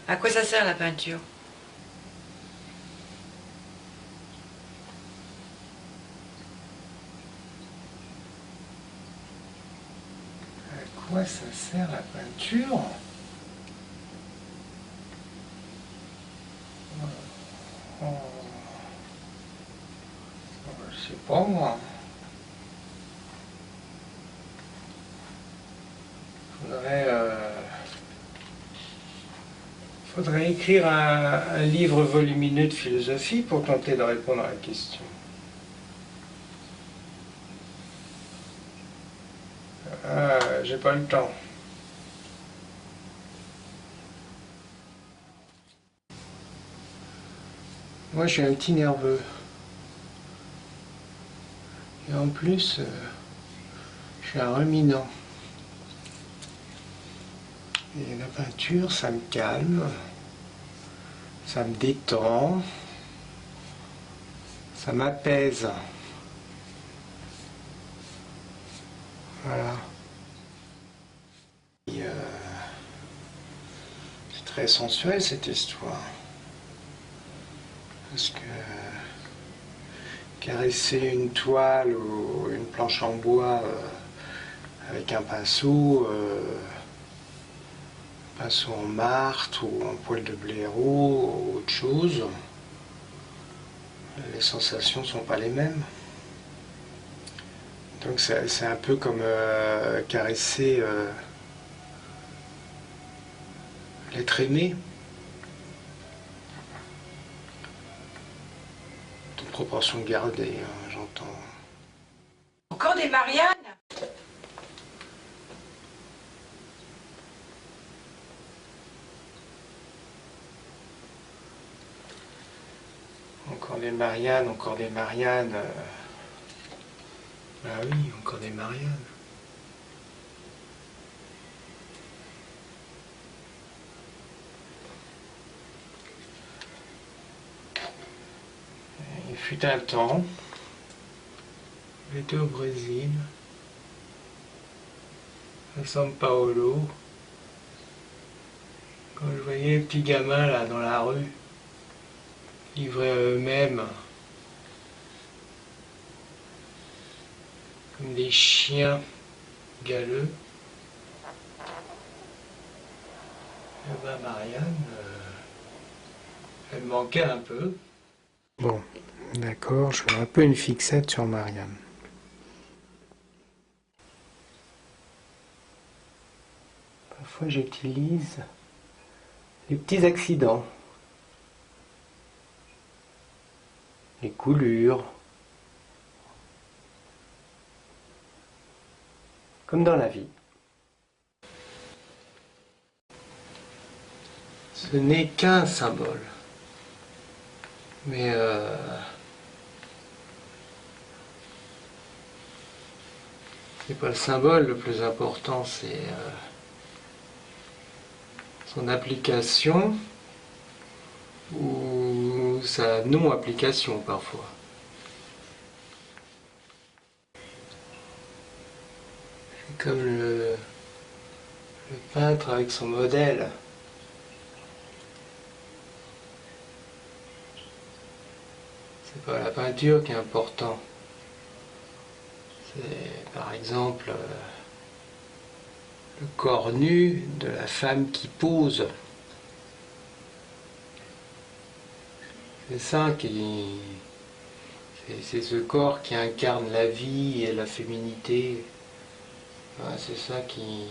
À quoi ça sert la peinture? À quoi ça sert la peinture? Je sais pas moi. Faudrait écrire un livre volumineux de philosophie pour tenter de répondre à la question. J'ai pas le temps. Moi, je suis un petit nerveux. Et en plus, je suis un ruminant. Et la peinture, ça me calme, ça me détend, ça m'apaise. Voilà. C'est très sensuel cette histoire. Parce que caresser une toile ou une planche en bois avec un pinceau en martre ou en poil de blaireau ou autre chose, les sensations ne sont pas les mêmes. Donc c'est un peu comme caresser l'être aimé. Toute proportion gardée, hein, j'entends. Encore des Marianne? Encore des Marianne, encore des Marianne. Ah oui, encore des Marianne. Il fut un temps, j'étais au Brésil, à São Paulo, quand je voyais les petits gamins là dans la rue, livrés à eux-mêmes, comme des chiens galeux. Et ben Marianne, elle manquait un peu. Bon, d'accord, je fais un peu une fixette sur Marianne. Parfois j'utilise les petits accidents, les coulures, comme dans la vie. Ce n'est qu'un symbole. Mais c'est pas le symbole le plus important, c'est son application ou sa non-application parfois. C'est comme le peintre avec son modèle. C'est pas la peinture qui est important, C'est par exemple le corps nu de la femme qui pose. C'est ça qui... C'est ce corps qui incarne la vie et la féminité. Voilà, c'est ça qui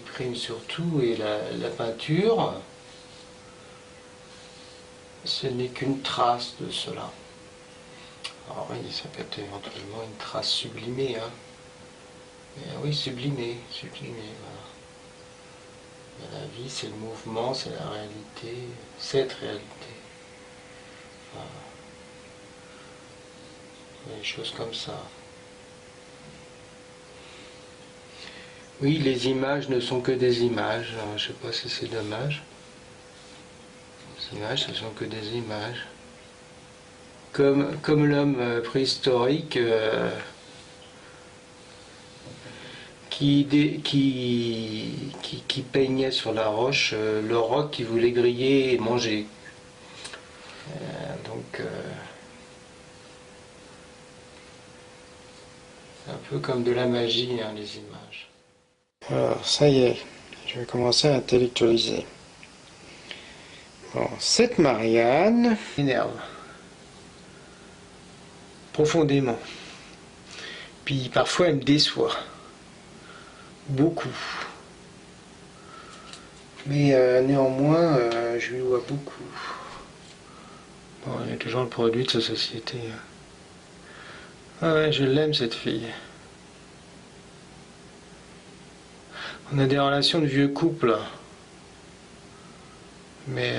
prime surtout. Et la peinture, ce n'est qu'une trace de cela. Alors oui, ça peut être éventuellement une trace sublimée. Hein. Mais oui, sublimée, voilà. Mais la vie, c'est le mouvement, c'est la réalité, cette réalité. Voilà. Des choses comme ça. Oui, les images ne sont que des images. Alors, je ne sais pas si c'est dommage. Les images, ce sont que des images. Comme l'homme préhistorique qui peignait sur la roche le roc qu'il voulait griller et manger. Donc, c'est un peu comme de la magie, hein, les images. Alors, ça y est, je vais commencer à intellectualiser. Bon, cette Marianne m'énerve profondément. Puis parfois elle me déçoit. Beaucoup. Mais néanmoins, je lui dois beaucoup. Bon, il y a toujours le produit de sa société. Ah ouais, je l'aime cette fille. On a des relations de vieux couple. Mais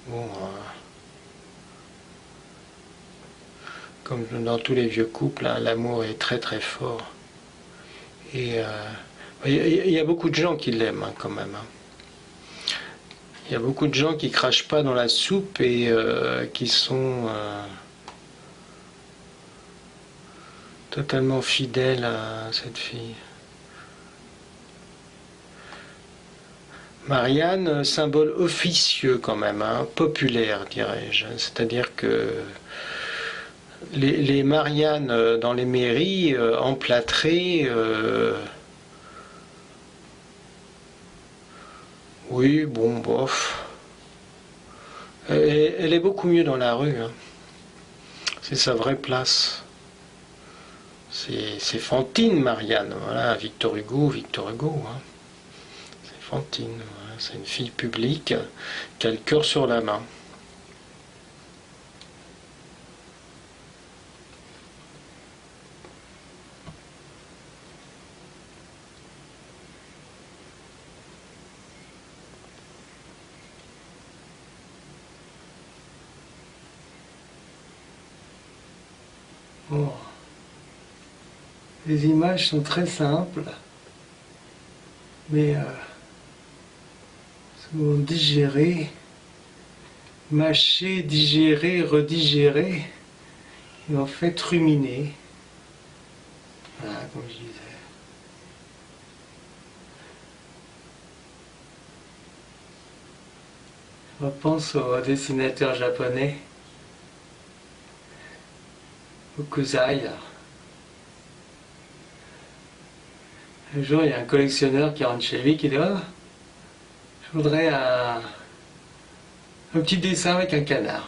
bon, comme dans tous les vieux couples, hein, l'amour est très très fort. Et il y a beaucoup de gens qui l'aiment hein, quand même. Hein. Il y a beaucoup de gens qui crachent pas dans la soupe et qui sont totalement fidèles à cette fille. Marianne, symbole officieux quand même, hein, populaire dirais-je. C'est-à-dire que les Mariannes dans les mairies emplâtrées, oui, bon, bof. Elle est beaucoup mieux dans la rue. Hein. C'est sa vraie place. C'est Fantine, Marianne. Voilà, Victor Hugo. Hein. C'est Fantine. Voilà. C'est une fille publique qui a le cœur sur la main. Bon. Les images sont très simples, mais souvent digérées, mâchées, digérées, redigérées, et en fait ruminées. Voilà, comme je disais. Je repense au dessinateur japonais, Hokusai. Un jour, il y a un collectionneur qui rentre chez lui qui dit « Oh, je voudrais un petit dessin avec un canard.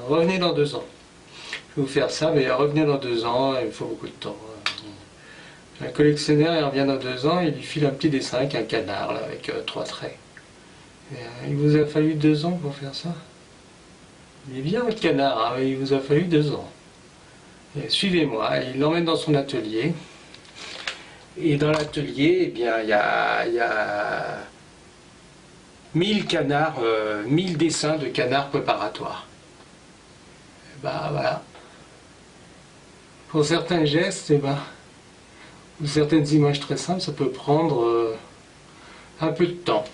Revenez dans 2 ans. Je vais vous faire ça, mais revenez dans 2 ans, il me faut beaucoup de temps. » Un collectionneur, il revient dans 2 ans, il lui file un petit dessin avec un canard, là, avec 3 traits. Et, il vous a fallu 2 ans pour faire ça? Il est bien votre canard, hein, il vous a fallu 2 ans. Suivez-moi, il l'emmène dans son atelier. Et dans l'atelier, eh bien, il y a 1000 canards, 1000 dessins de canards préparatoires. Et ben voilà. Pour certains gestes, eh ben, ou certaines images très simples, ça peut prendre un peu de temps.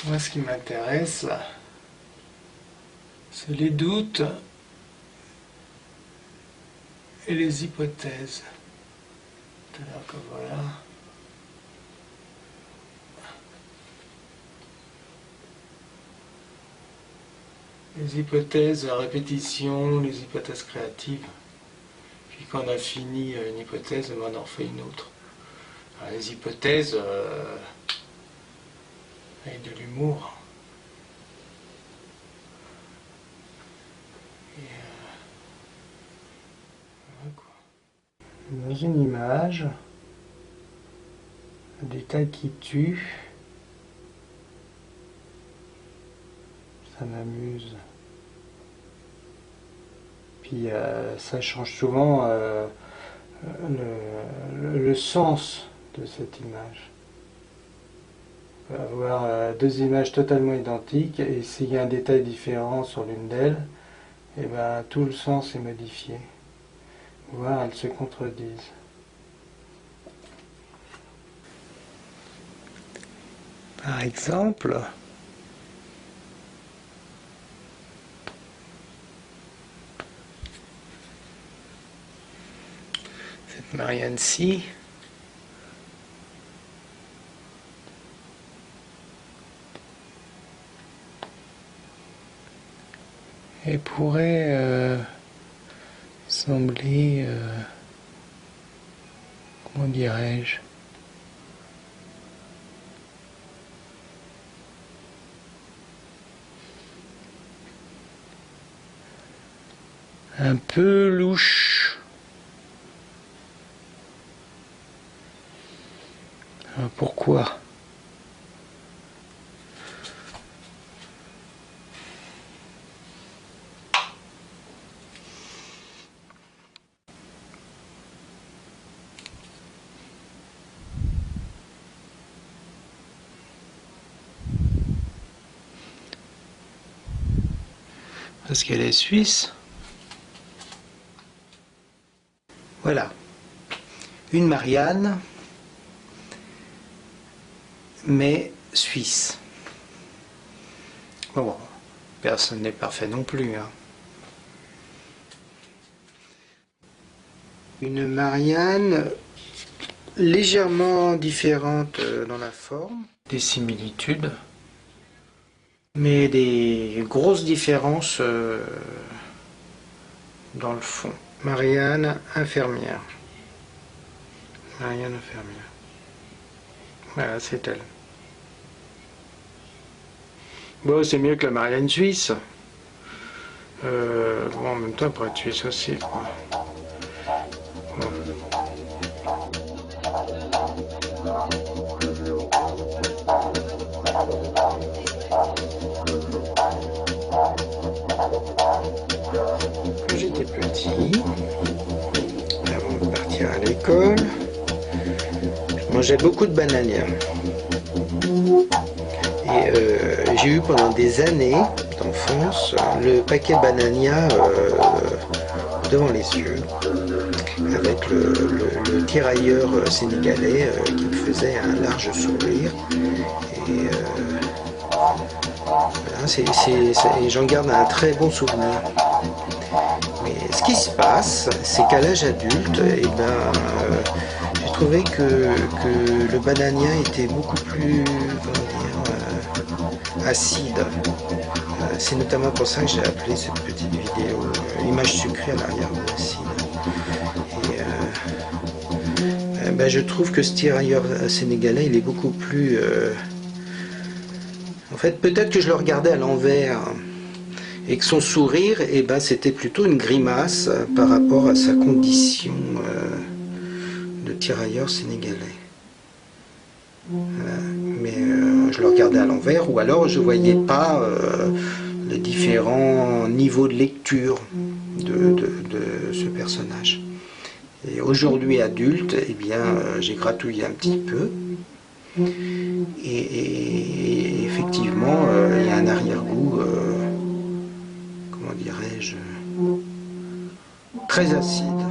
Moi, ce qui m'intéresse, c'est les doutes et les hypothèses. C'est-à-dire que voilà. Les hypothèses à répétition, les hypothèses créatives. Puis quand on a fini une hypothèse, on en refait une autre. Alors, les hypothèses avec de l'humour. Voilà quoi. Dans une image, un détail qui tue, ça m'amuse. Puis ça change souvent le sens de cette image. On peut avoir deux images totalement identiques et s'il y a un détail différent sur l'une d'elles, et ben, tout le sens est modifié. Voire elles se contredisent. Par exemple, cette Marianne-ci, elle pourrait sembler, comment dirais-je, un peu louche. Alors pourquoi ? Parce qu'elle est suisse. Voilà. Une Marianne, mais suisse. Bon, personne n'est parfait non plus, hein. Une Marianne légèrement différente dans la forme. Des similitudes. Mais des grosses différences dans le fond. Marianne infirmière. Marianne infirmière. Voilà, c'est elle. Bon, c'est mieux que la Marianne suisse. Bon, en même temps, elle pourrait être suisse aussi, quoi. Bon. Quand j'étais petit, avant de partir à l'école, je mangeais beaucoup de banania. Et j'ai eu pendant des années d'enfance le paquet Banania devant les yeux, avec le tirailleur sénégalais qui me faisait un large sourire. Et voilà, j'en garde un très bon souvenir. Mais ce qui se passe, c'est qu'à l'âge adulte, j'ai trouvé que le Banania était beaucoup plus, acide. C'est notamment pour ça que j'ai appelé cette petite vidéo image sucrée à l'arrière de l'acide. Et je trouve que ce tirailleur sénégalais, il est beaucoup plus... En fait, peut-être que je le regardais à l'envers et que son sourire, c'était plutôt une grimace par rapport à sa condition de tirailleur sénégalais. Mais je le regardais à l'envers, ou alors je voyais pas les différents niveaux de lecture de ce personnage. Et aujourd'hui adulte, j'ai gratouillé un petit peu, et effectivement, il y a un arrière-goût, comment dirais-je, très acide.